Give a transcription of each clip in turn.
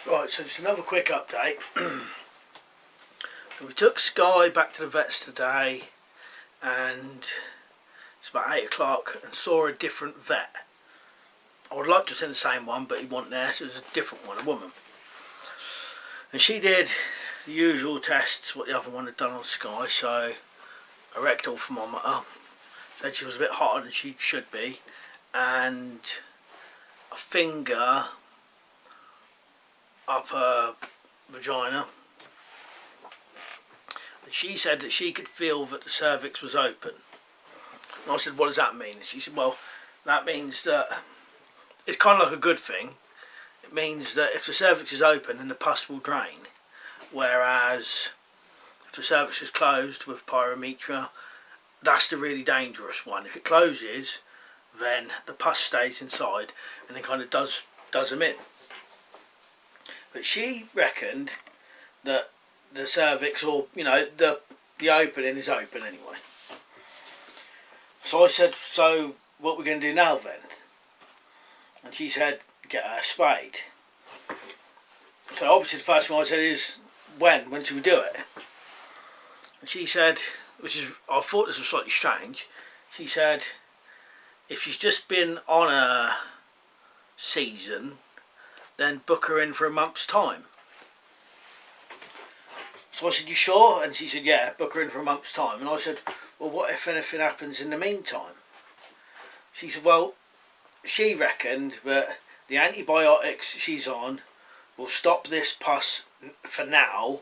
Right, so just another quick update. We took Sky back to the vets today, and it's about 8 o'clock, and saw a different vet. I would like to send the same one, but he wasn't there, so it was a different one, a woman. And she did the usual tests, what the other one had done on Sky, so a rectal thermometer, said she was a bit hotter than she should be, and a finger up her vagina. And she said that she could feel that the cervix was open. And I said, what does that mean? And she said, well, that means that it's kind of like a good thing. It means that if the cervix is open, then the pus will drain. Whereas if the cervix is closed with pyometra, that's the really dangerous one. If it closes, then the pus stays inside and it kind of does them in. But she reckoned that the cervix, or the opening is open anyway. So I said, so what we're going to do now then? And she said, get her spayed. So obviously the first thing I said is, when should we do it? And she said, I thought this was slightly strange, she said, if she's just been on a season, then book her in for a month's time. So I said, you sure? And she said, yeah, book her in for a month's time. And I said, well, what if anything happens in the meantime? She said, well, she reckoned that the antibiotics she's on will stop this pus for now,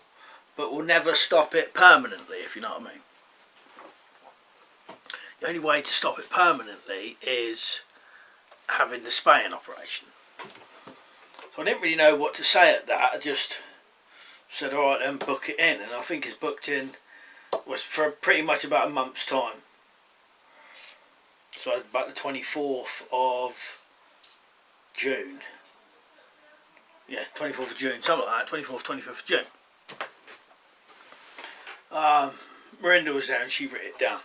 but will never stop it permanently, if you know what I mean. The only way to stop it permanently is having the spaying operation. So I didn't really know what to say at that. I just said, alright then, book it in. And I think it's booked in for pretty much about a month's time. So about the 24th of June. Yeah, 24th of June, something like that, 24th, 25th of June. Miranda was there and she wrote it down.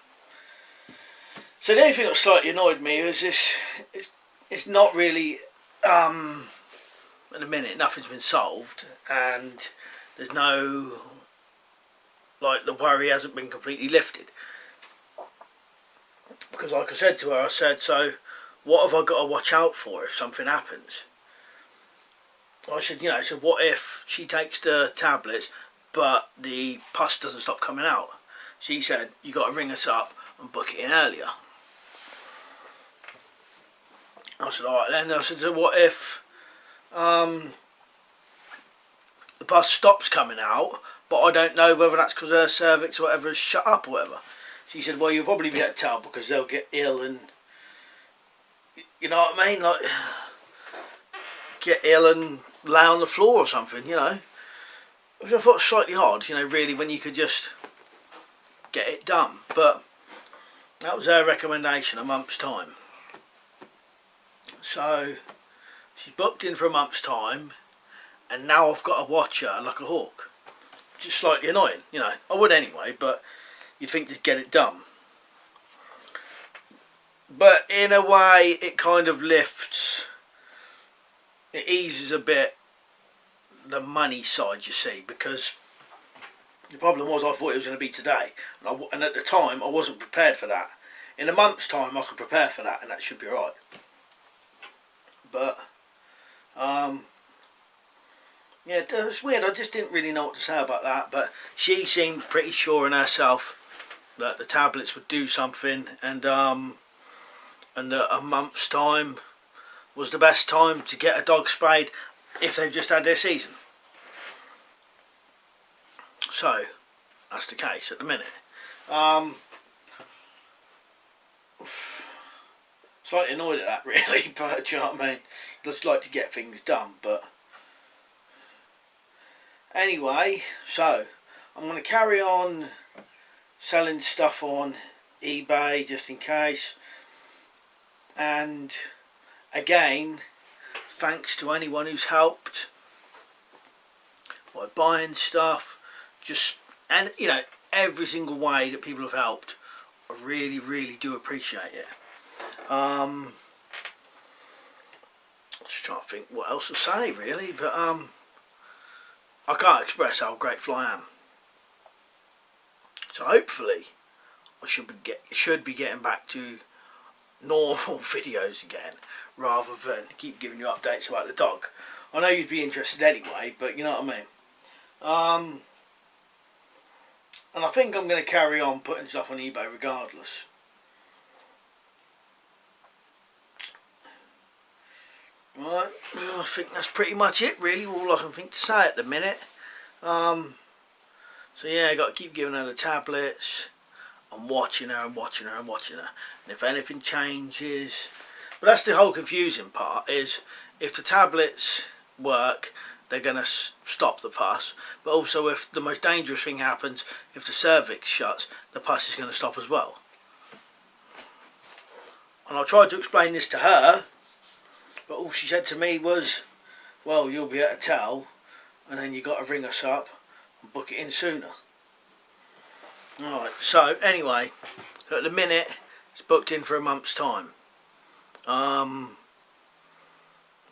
So the only thing that slightly annoyed me was this, it's not really, at the minute nothing's been solved, and there's no, the worry hasn't been completely lifted. Because like I said to her, I said, so what have I got to watch out for if something happens? I said, so what if she takes the tablets but the pus doesn't stop coming out? She said, you got to ring us up and book it in earlier. I said, alright then. I said, so what if the pus stops coming out, but I don't know whether that's because her cervix or whatever is shut up or whatever? She said, well, you'll probably be able to tell because they'll get ill and, you know what I mean, get ill and lay on the floor or something, Which I thought was slightly odd, really, when you could just get it done. But that was her recommendation, a month's time. So she's booked in for a month's time, and now I've got to watch her like a hawk. Which is slightly annoying, I would anyway, but you'd think to get it done. But in a way, it kind of lifts, it eases a bit the money side, you see, because the problem was I thought it was going to be today, and at the time I wasn't prepared for that. In a month's time I can prepare for that, and that should be alright. But yeah, it was weird. I just didn't really know what to say about that, but she seemed pretty sure in herself that the tablets would do something, and that a month's time was the best time to get a dog spayed if they've just had their season. So that's the case at the minute. Slightly annoyed at that, really, but do you know what I mean? Just like to get things done, but anyway, so I'm going to carry on selling stuff on eBay just in case. And again, thanks to anyone who's helped by buying stuff, and every single way that people have helped. I really, really do appreciate it. Just trying to think what else to say, really, but I can't express how grateful I am. So hopefully I should be getting back to normal videos again, rather than keep giving you updates about the dog. I know you'd be interested anyway, but you know what I mean. And I think I'm going to carry on putting stuff on eBay regardless. Right, well, I think that's pretty much it really, all I can think to say at the minute. So yeah, I got to keep giving her the tablets. I'm watching her and watching her and watching her. And if anything changes... But that's the whole confusing part, is if the tablets work, they're going to stop the pus. But also if the most dangerous thing happens, if the cervix shuts, the pus is going to stop as well. And I tried to explain this to her, but all she said to me was, well, you'll be able to tell, and then you got to ring us up and book it in sooner. Alright, so anyway, at the minute it's booked in for a month's time.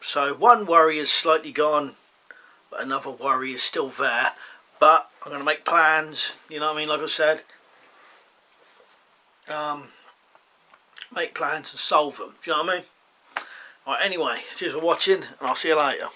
So one worry is slightly gone, but another worry is still there. But I'm going to make plans, you know what I mean, like I said. Make plans and solve them, do you know what I mean? Alright, anyway, cheers for watching, and I'll see you later.